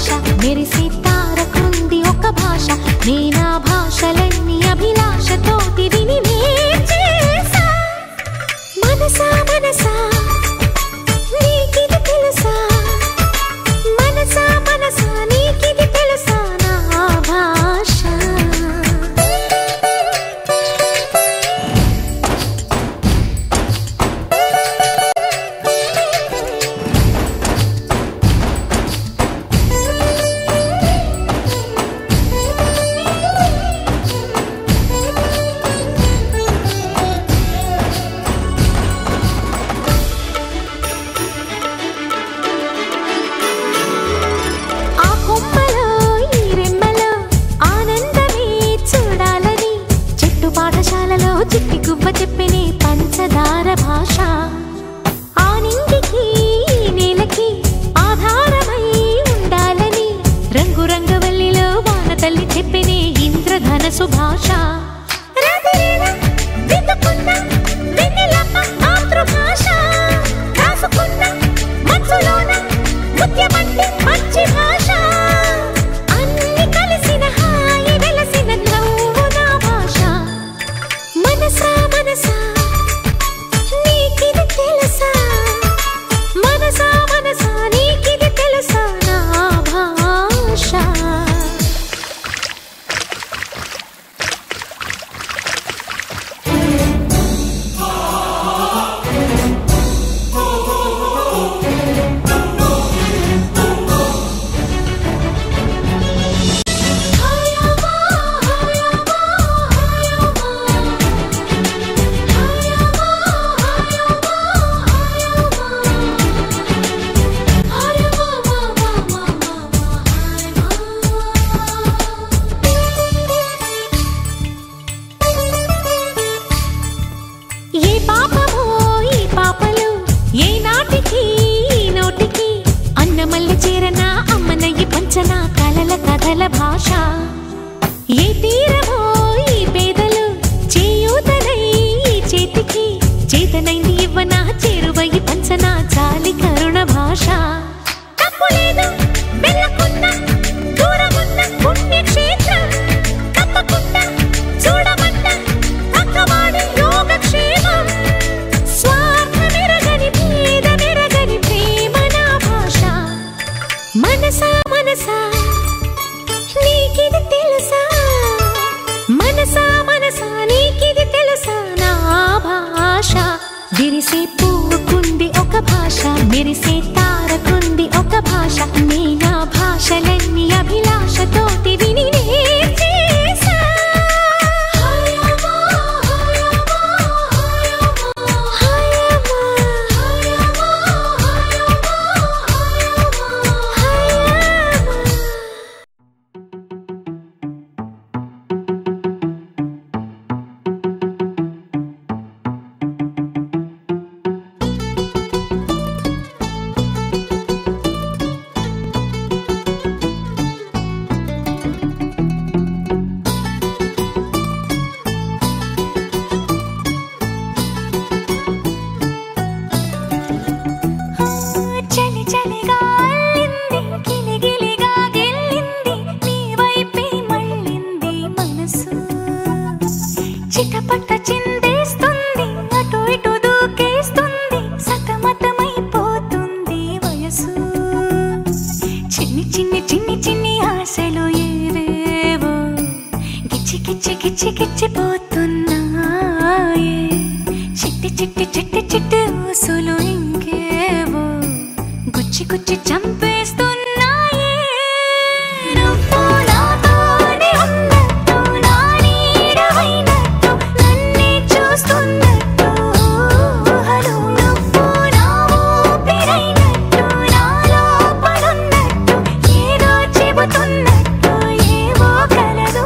భాష మెరిసే తారకుంది ఒక భాష నేనా భాషలన్నీ అభిలాషతోటి విని నేర్చేసా మనసా మనసా నీకిది తెలుసా మనసా మనసా నీకిది తెలుసా నా భాష చిట్టి గువ్వ చెప్పినే పంచదార భాష ఆ నింగికి నేలకి ఆధారమై ఉండాలని రంగురంగవల్లిలో వాన తల్లి చెప్పినే ఇంద్రధనసు భాష మంచి భాష అన్ని కలిసిన హాయి వెలసిన నవ్వు నా భాష మనసా మనసా నీకిది తెలుసా మనసా మనసా నీకిది తెలుసా నా భాష కథల భాష ఏ తీరమో ఈ పేదలు చేయూతనై చేతికి చేతనైంది ఇవ్వనా చేరువై పంచనా చాలి కరుణ భాష తప్పులేదు వెళ్ళకుండా దూరమున్న పుణ్యక్షేత్రం తప్పకుండా చూడమంట పక్కవాడి యోగక్షేమం స్వార్థమెరగని భేదమెరగని ప్రేమ నా భాష మనసా మనసా నీకిది తెలుసా మనసా మనసా నీకిది తెలుసా నా భాష విరిసే పువ్వుకుంది ఒక భాష మెరిసే తారకుంది ఒక భాష నేనా భాషలన్నీ అభిలాషతోటి విని నేర్చేసా చిటపట చిందేస్తుంది అటు ఇటు దూకేస్తుంది సతమతమైపోతుంది వయసు చిన్ని చిన్ని చిన్ని చిన్ని ఆశలు ఏవేవో గిచ్చి గిచ్చి గిచ్చి గిచ్చిపోతున్నాయే చిట్టి చిట్టి చిట్టి చిట్టి ఊసులు ఇంకేవో గుచ్చి గుచ్చి చంపేస్తున్నాయే నువ్వు నాతోనే ఉన్నట్టు నా నీడవైనట్టు నన్నే చూస్తున్నట్టు ఊహలు నువ్వు నా ఊపిరైనట్టు నా లోపలున్నట్టు ఏదో చెబుతున్నట్టు ఏవో కలదు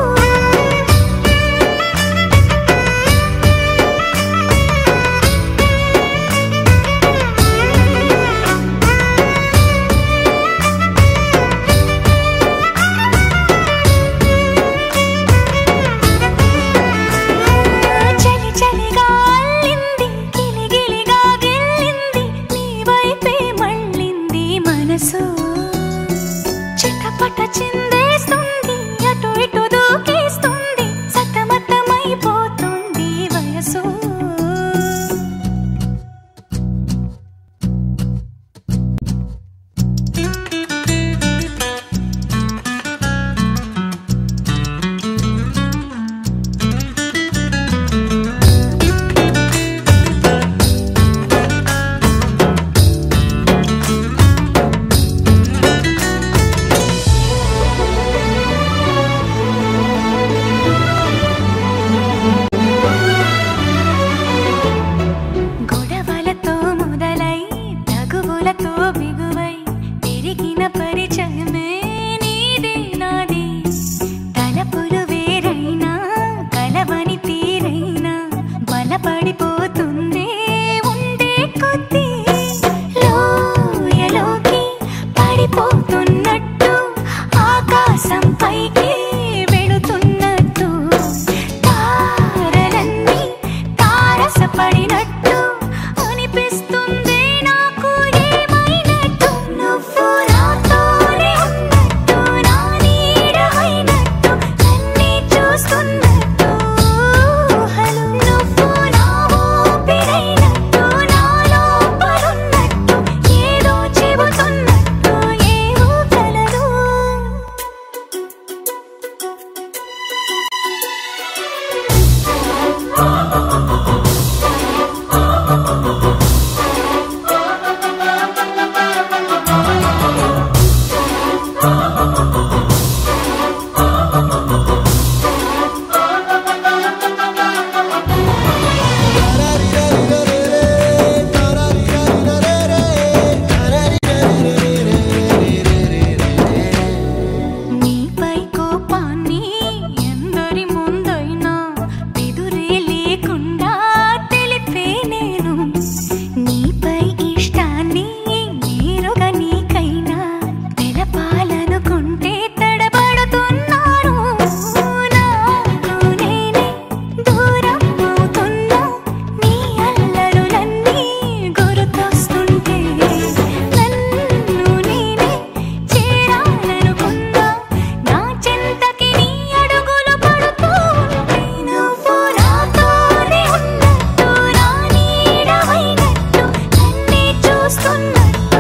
వస్తున్నట్టు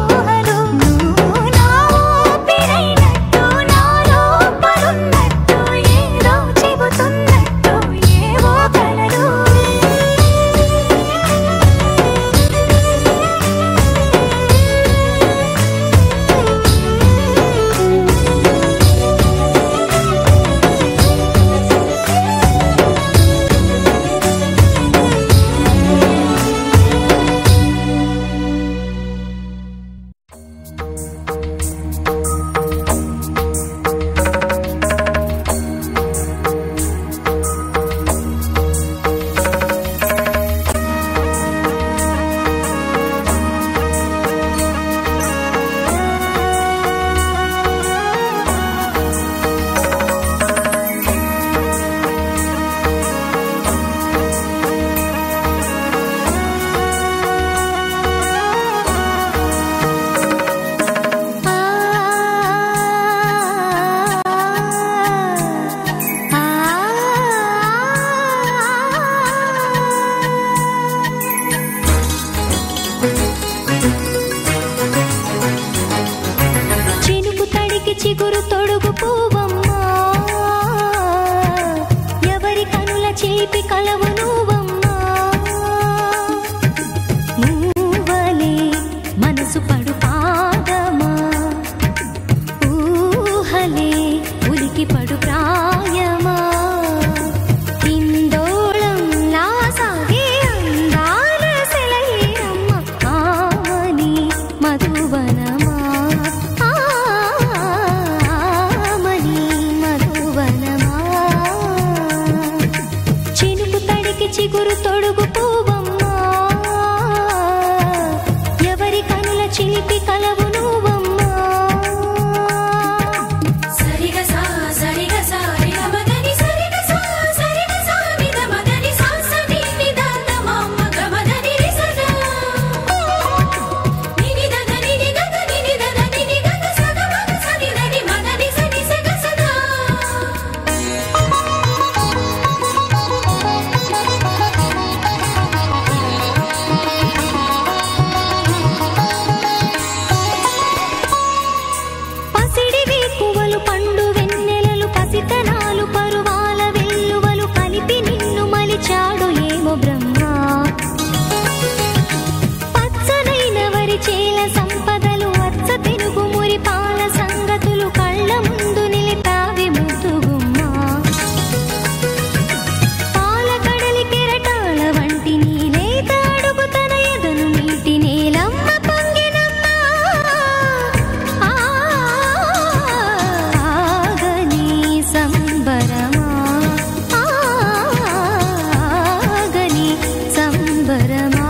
ఊహలు నువ్వు నా ఊపిరైనట్టు నా లోపలున్నట్టు ఏదో చెబుతున్నట్టు ఏవో కలలు చిగురు తొడుగు పువ్వమ్మా ఎవరి కనుల చేపి కలవు నువ్వమ్మా నువ్వలే మనసు పడు పాదమా ఊహలే ఉలికి పడు ప్రాయమా ఇందోళం లాసాగే అందాల సెలయేరమ్మ ఆమని మధువనమా చిగురు తొడుగు పువ్వమ్మా ఎవరి కనుల చిలిపి కలవు నువ్వమ్మా సరిగా సా సరిగా సా మదని సరిగా సా సరిగా సా నిద మదని సా సని నిదాన మమ్మ గమదని రిసదా నిని దద నిని గద నిని దద నిని గద సద మద సని దని మదని సని సగ సదా పండు వెన్నెలలు పసితనాలు పరువాల వెల్లువలు కలిపి నిన్ను మలిచాడు ఏమో బ్రహ్మ పచ్చనైన వరి చేల సంపదలు వచ్చ తెలుగు మురి పాల సంగతులు కళ్ళ ముందు నిలిపావి ముద్దుగుమ్మా పాల కడలి కెరటాల వంటి నీలేత అడుగు తన ఎదను నీటి నేలమ్మ పొంగినమ్మా సంబరమా ఆగని సంబరమా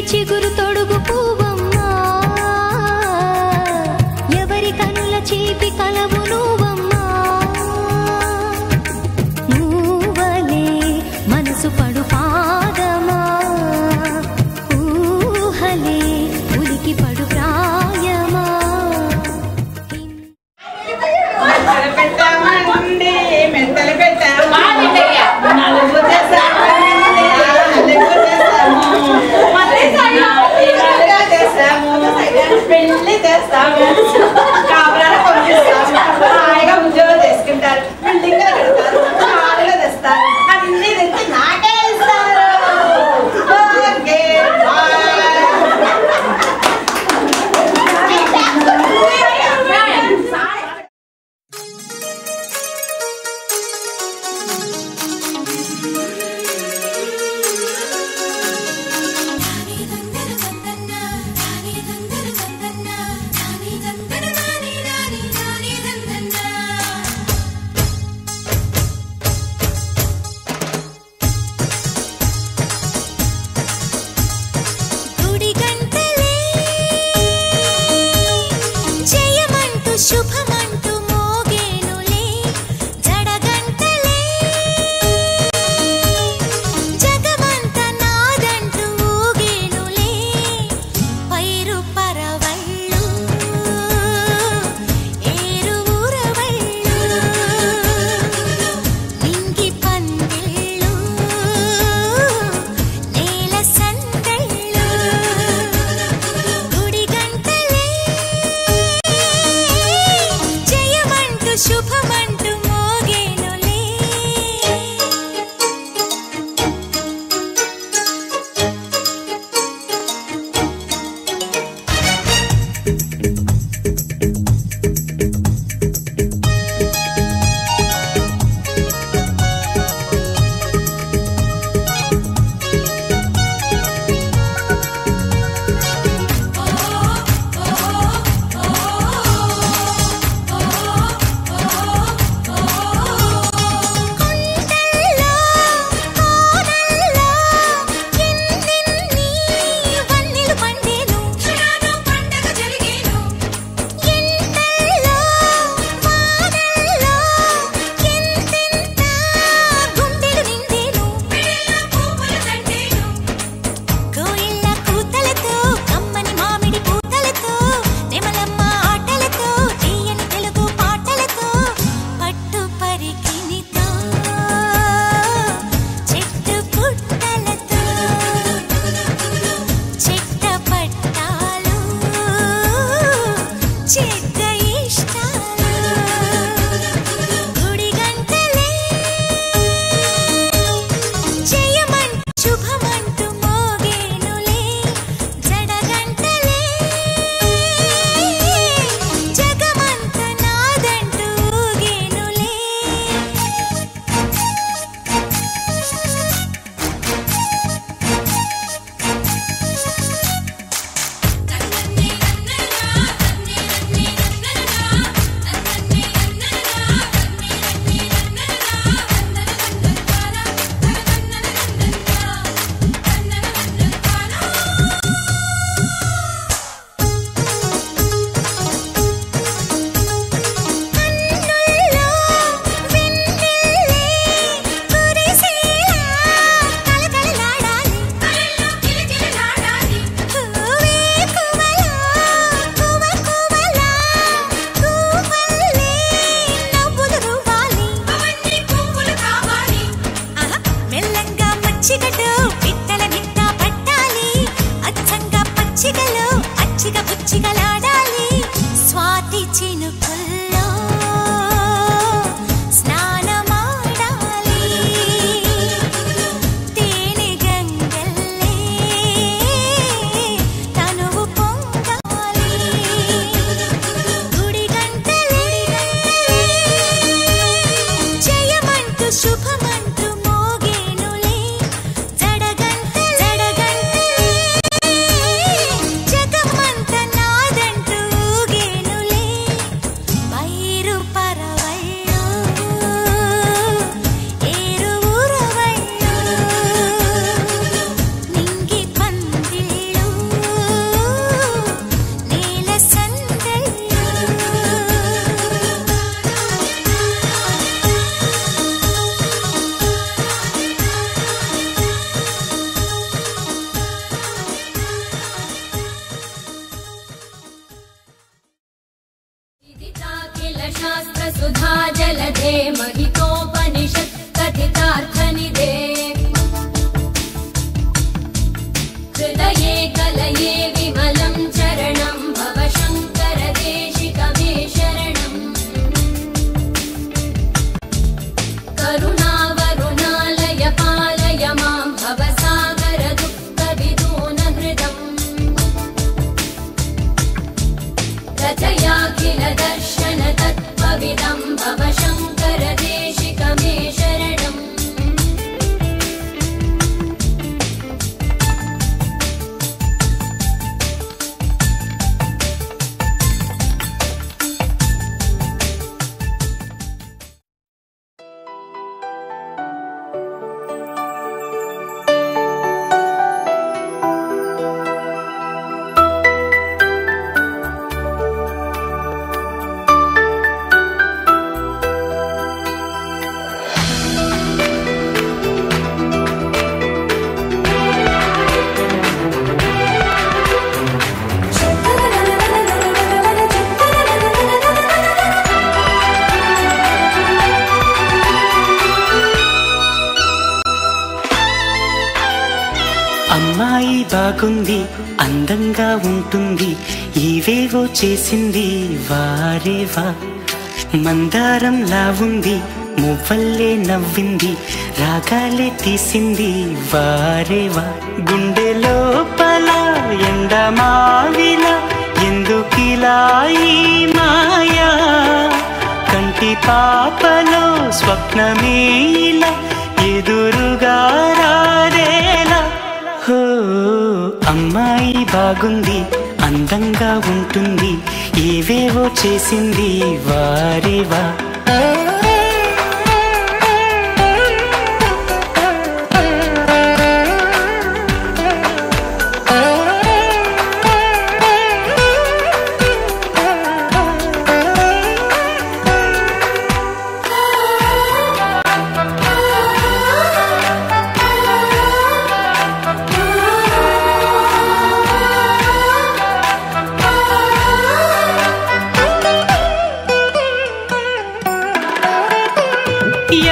చిగురు తొడుగు పువ్వమ్మా ఎవరి కనుల చేపి కలవు నువ్వమ్మా నువ్వలే మనసు పడు పాదమా ఊహలే ఉలికి పడు శుభమంటూ మోగేనులే జడగంటలే జగమంత నాదంటూ ఊగేనులే పైరు పరవళ్ళు ఏరు ఊరవళ్ళు నింగి పందిళ్ళు నేల సందళ్ళు గుడి గంటలే జయమంటూ శుభమంటూ మోగేనులే కొండల్లో కోనల్లో ఎన్నెన్ని వన్నెలు పండేను క్షణాన పండగ జరిగేను ఎండల్లో వానల్లో ఎంతెంత గుండెలు నిండేను మెడలో పువ్వులు దండేను కోయిళ్ళ కూతలతో కమ్మని మామిడి పూతలతో నెమలమ్మ ఆటలతో తీయని తెలుగు పాటలతో పట్టు పరికినితో చెట్టు పుట్టలతో చెట్ట పట్టాలు చెడ్డ ఇష్టాలు గుడి గంటలే జయమంటూ శుభమంటూ మోగేనులే జడగంటలే జగమంత నాదంటూ ఊగేనులే కన్నుల్లో వెన్నెల్లే కురిసేలా కలకలలాడాలి కళ్ళల్లో కిలకిలలాడాలి వేకువలో కువకువలా కూవల్లే నవ్వులు రువ్వాలి అవన్నీ పువ్వులు కావాలి మెల్లంగా మచ్చిగడు పిట్టల నిట్ట పట్టాలి అచ్చంగా పచ్చిగలు అచ్చిగా పుచ్చిగలాడాలి స్వాతి చినుకుల్లో స్నానమాడాలి తేనె గంగల్లే తనువు పొంగాలి గుడి గంటలే జయమంటూ శుభమంటూ మోగేనులే జడగంటలే జగమంత నాదంటూ ఊగేనులే పైరు పరవళ్ళు ఏరు ఊరవళ్ళు నింగి పందిళ్ళు నేల సందళ్ళు किल शास्त्र सुधा जलधे महितोपनिषत् कथितार्थनिधे हृदये कलये विमलं चरणं भव शङ्कर देशिकमे शरणम् करुणावरुणालय पालय मां भवसागर दुःखविदूनहृदम् रचयाखिल दर्शन तत्त्वविदं भव शङ्कर देशिकमे शरणम् బాగుంది అందంగా ఉంటుంది ఇవేవో చేసింది వారేవా మందారంలా ఉంది మువ్వల్లే నవ్వింది రాగాలే తీసింది వారేవా గుండె లోపల ఎండమావిలా ఎందుకిలా ఈ మాయా కంటి పాపలో స్వప్నమేలా ఎదురుగా రాదేలా హో అమ్మాయి బాగుంది అందంగా ఉంటుంది ఏవేవో చేసింది వారేవా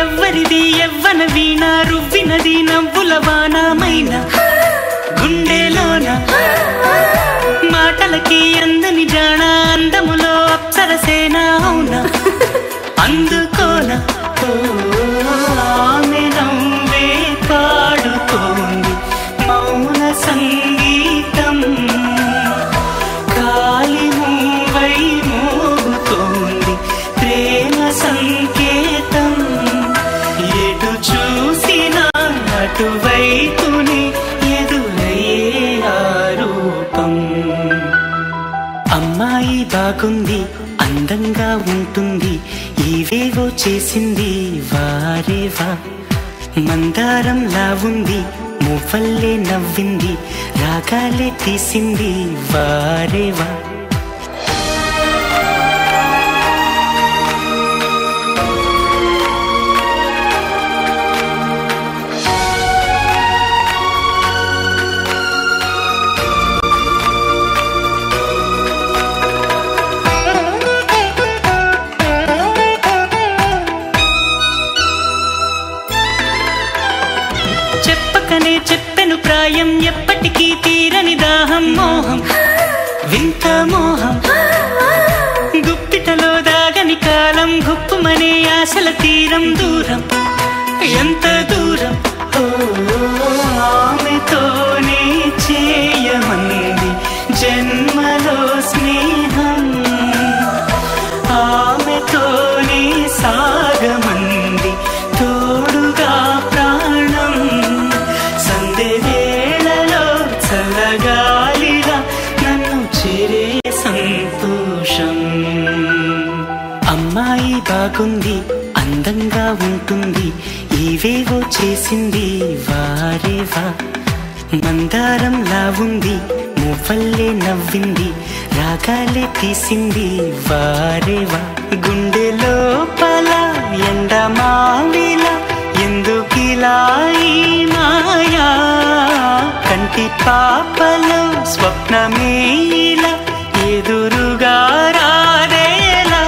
ఎవ్వరిది ఎవ్వన వీణ రువ్వినది నవ్వుల వానమైన గుండెలోన మాటలకి అందని జాణ అందములో అప్సరసేన అవునా అందుకోన ఆమె నవ్వే పాడుతోంది మౌన సంగీతం కాలి మూవై మోగుతోంది ప్రేమ సంకేతం ఎటు చూసినా అటువైపుని ఎదురయ్యే ఆరూపం అమ్మాయి బాగుంది అందంగా ఉంటుంది ఇవేవో చేసింది వారేవా మందారంలా ఉంది మువ్వల్లే నవ్వింది రాగాలే తీసింది వారేవా చెప్పెను ప్రాయం ఎప్పటికీ తీరని దాహం మోహం వింత మోహం గుప్పిటలో దాగని కాలం గుప్పుమనే ఆశల తీరం దూరం ఎంత దూరం ఆమెతోనే చేయమంది జన్మలో స్నేహం ఆమెతోనే సాగమంది తోడుగా ప్రాణం సందేవేళలో చల్లగాలిలా నన్ను చేరే సంతోషం అమ్మాయి బాగుంది అందంగా ఉంటుంది ఇవేవో చేసింది వారేవా మందారంలా ఉంది మువ్వల్లే నవ్వింది రాగాలే తీసింది వారేవా గుండె లోపల ఎండమావిలా ఎందుకిలా ఈ మాయా కంటి పాపలో స్వప్నమేలా ఎదురుగా రాదేలా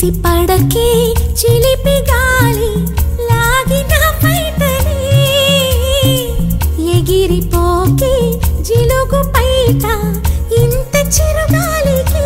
ఎగిసి పడకే చిలిపి గాలి లాగిన పైటని ఎగిరిపోకే జిలుగు పైట ఇంత చిరుగాలికి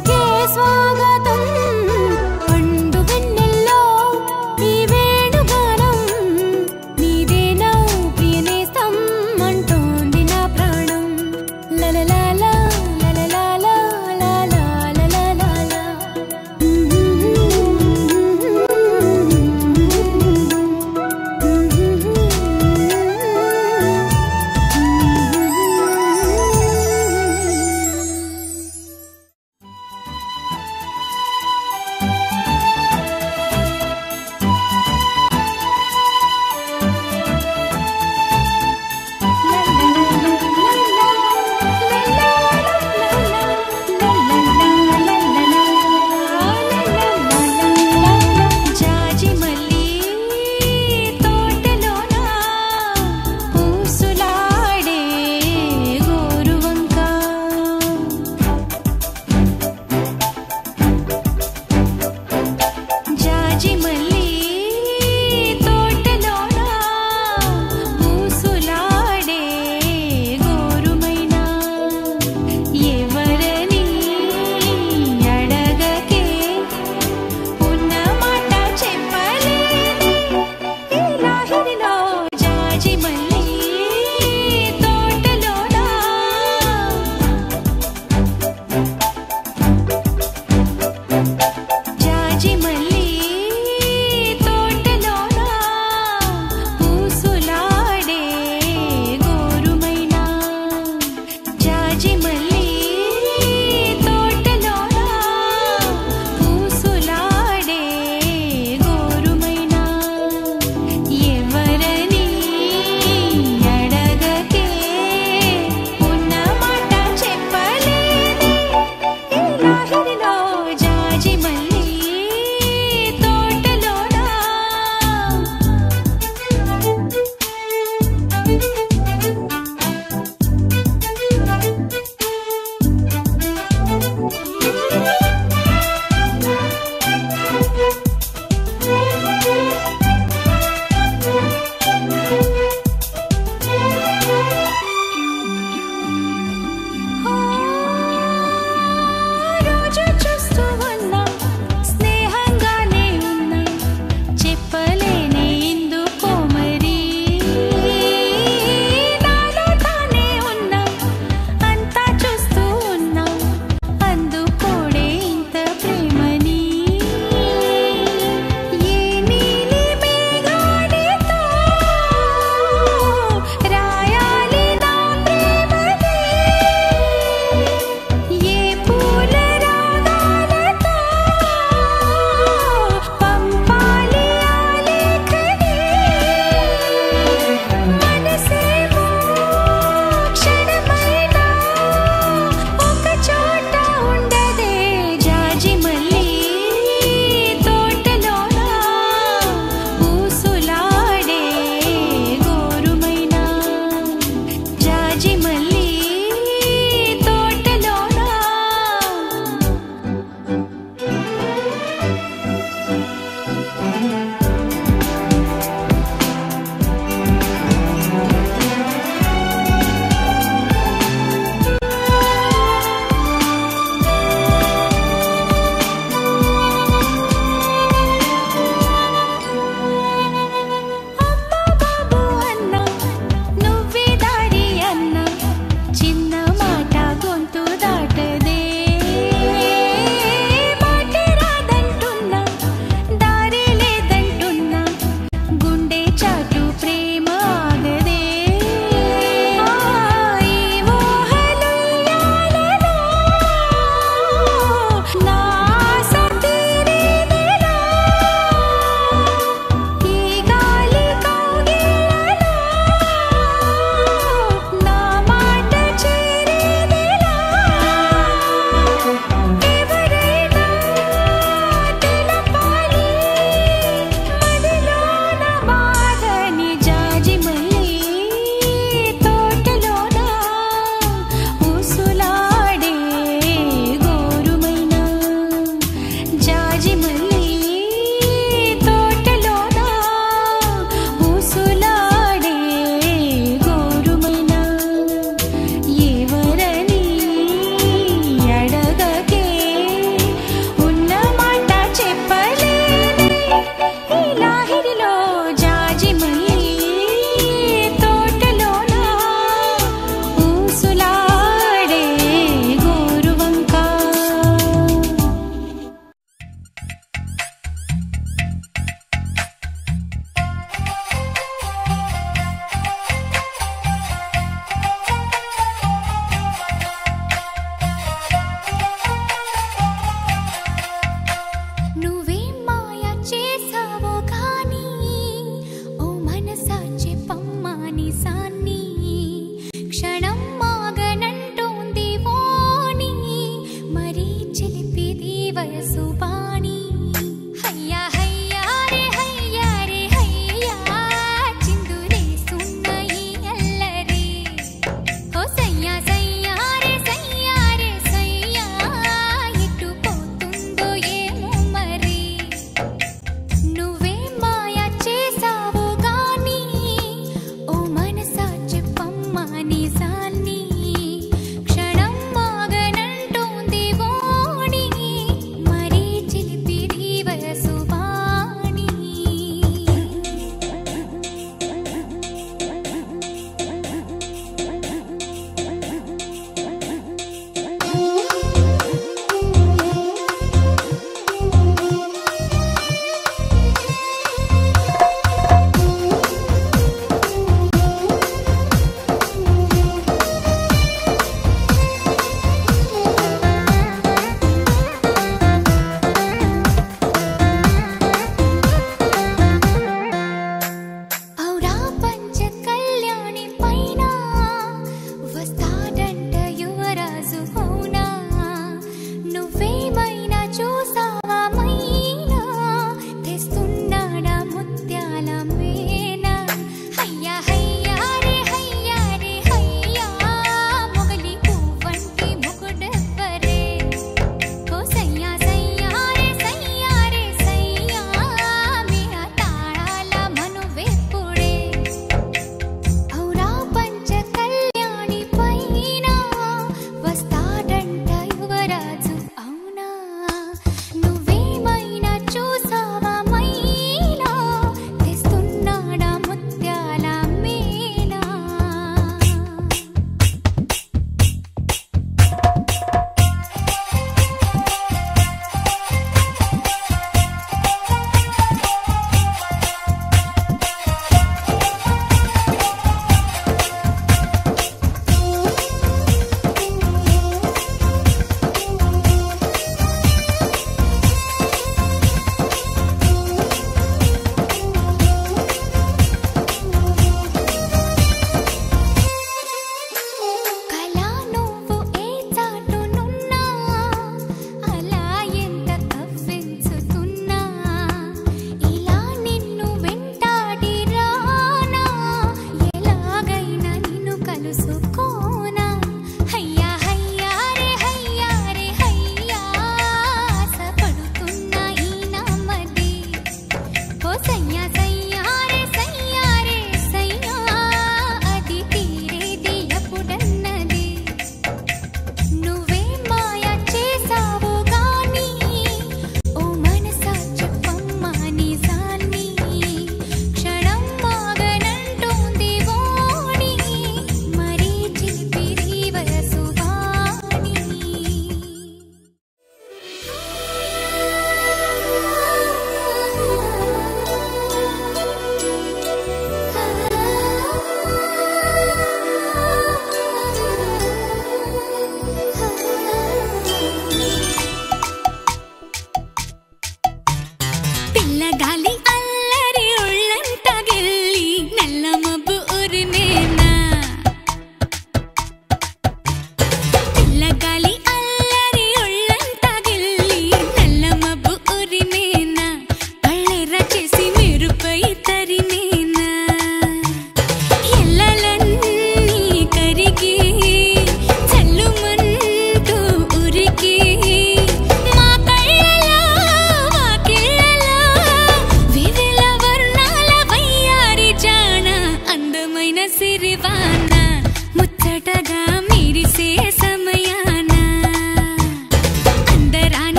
పలికే స్వాగతం పండు వెన్నెల్లో ఈ వేణుగానం నీదేనా ప్రియనేస్తం అంటోంది నా ప్రాణం లలలాలా లలలాలా లాలా లలలాలా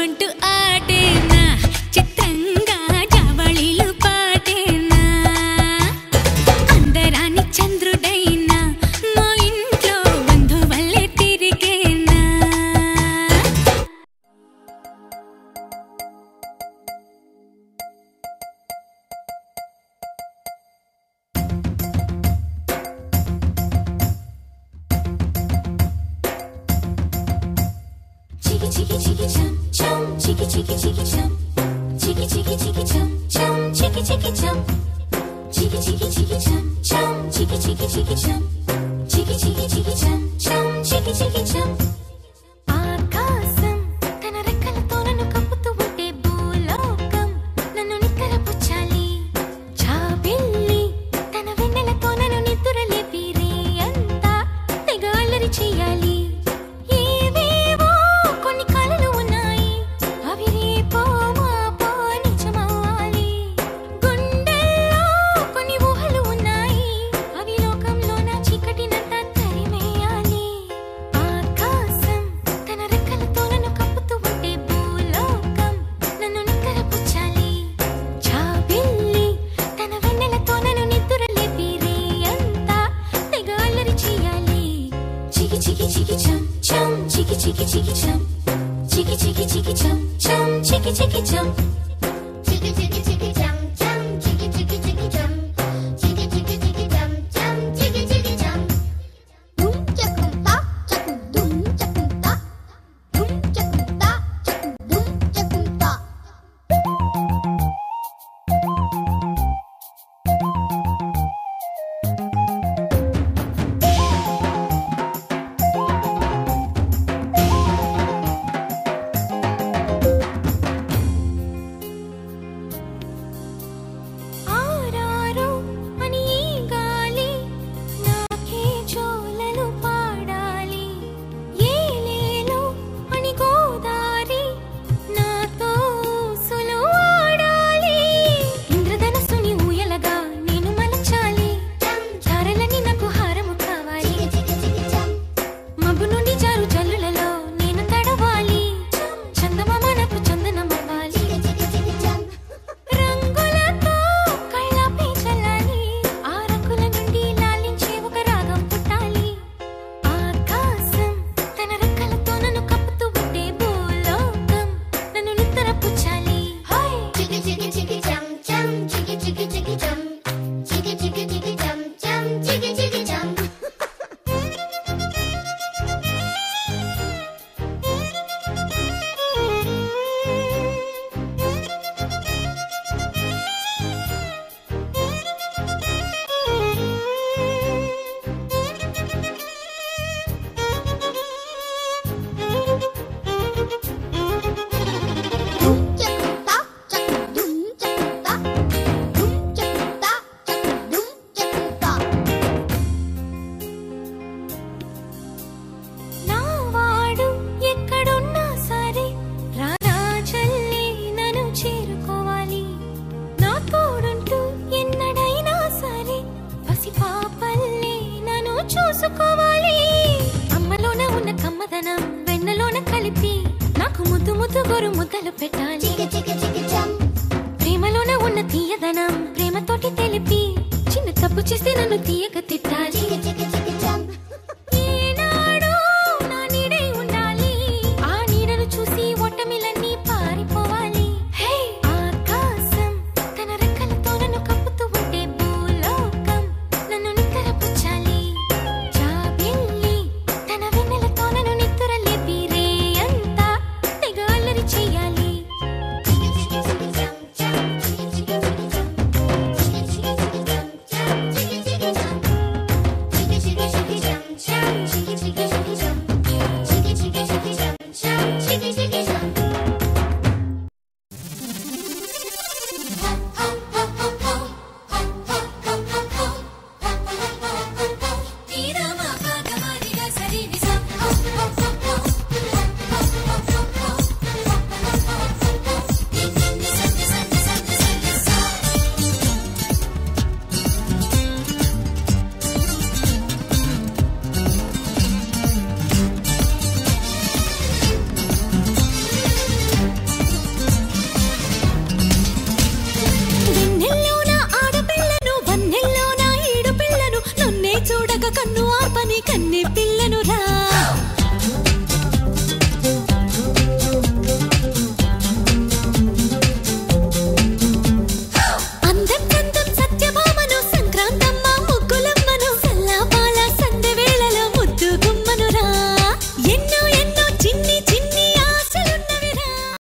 అంటూ ఆటేనా చిత్రంగా జావళీలు పాటేనా అందరాని చంద్రుడైనా మా ఇంట్లో బంధువల్లే తిరిగేనా Chiki chiki chum chum, chiki chiki chiki chum, chiki chiki chiki chum chum, chiki chiki chum, chiki chiki chiki chum chum, chiki chiki chiki chum, chiki chiki chiki chum chum, chiki chiki chum. ఆకాశం తన రెక్కలతో నన్ను కప్పుతూ ఉంటే భూలోకం నన్ను నిక్కరపుచ్చాలి జాబిల్లి తన వెన్నెలతో నన్ను నిద్రలేపి రే అంతా తెగ అల్లరి చెయ్యాలి ఏవేవో కొన్ని కలలు ఉన్నాయి అవి రేపో మాపో నిజమవ్వాలి గుండెల్లో కొన్ని ఊహలు ఉన్నాయి అవి లోకంలో నా చీకటినంతా తరిమేయాలి ఆకాశం తన రెక్కలతో నన్ను కప్పుతూ ఉంటే భూలోకం నన్ను నిక్కరపుచ్చాలి జాబిల్లి తన వెన్నెలతో నన్ను నిద్రలేపి రే అంతా తెగ అల్లరి చెయ్యాలి చికి చికి చికి చం చం చికి చికి చికి చం చికి చికి చికి చం చం చికి చికి చం చికి చికి చికి చం చం చికి చికి చికి చం చికి చికి చికి చం చం చికి చికి చం డుమ్ చకుం తా చకుం డుమ్ చకుం తా డుమ్ చకుం తా చకుం డుమ్ చకుం తా ఆరారు అని ఈ గాలి నాకే జోలలు పాడాలి ఏలేలు అని గోదారి నాతో ఊసులు ఆడాలి ఇంద్రధనస్సుని ఊయలగా నేను మలచాలి చారలని నాకు హారము కావాలి మబ్బు నుండి జారు జల్లులలో నేను తడవాలి చందమామ నాకు చందనమవ్వాలి రంగులతో కళ్ళాపై చల్లాలి ఆ రంగుల నుండి లాలించే ఒక రాగం పుట్టాలి ఆకాశం తన రెక్కలతో నన్ను కప్పుతూ ఉంటే భూలోకం నన్ను నిద్రపుచ్చాలి చికి చికి చికి చం చం చికి చికి చికి చం చికి చికి చికి చం చం చికి చికి చం నావాడు ఎక్కడున్నా సరే రారాజల్లే నన్ను చేరుకోవాలి నా తోడుంటూ ఎన్నడైనా సరే పసిపాపల్లే నన్ను చూసుకోవాలి అమ్మలోన ఉన్న కమ్మదనం వెన్నలోన కలిపి నాకు ముద్దు ముద్దు గొరు ముద్దలు పెట్టాలి ప్రేమలోన ఉన్న తీయదనం ప్రేమతోటి తెలిపి చిన్న తప్పు చేస్తే నన్ను తీయక తిట్టాలి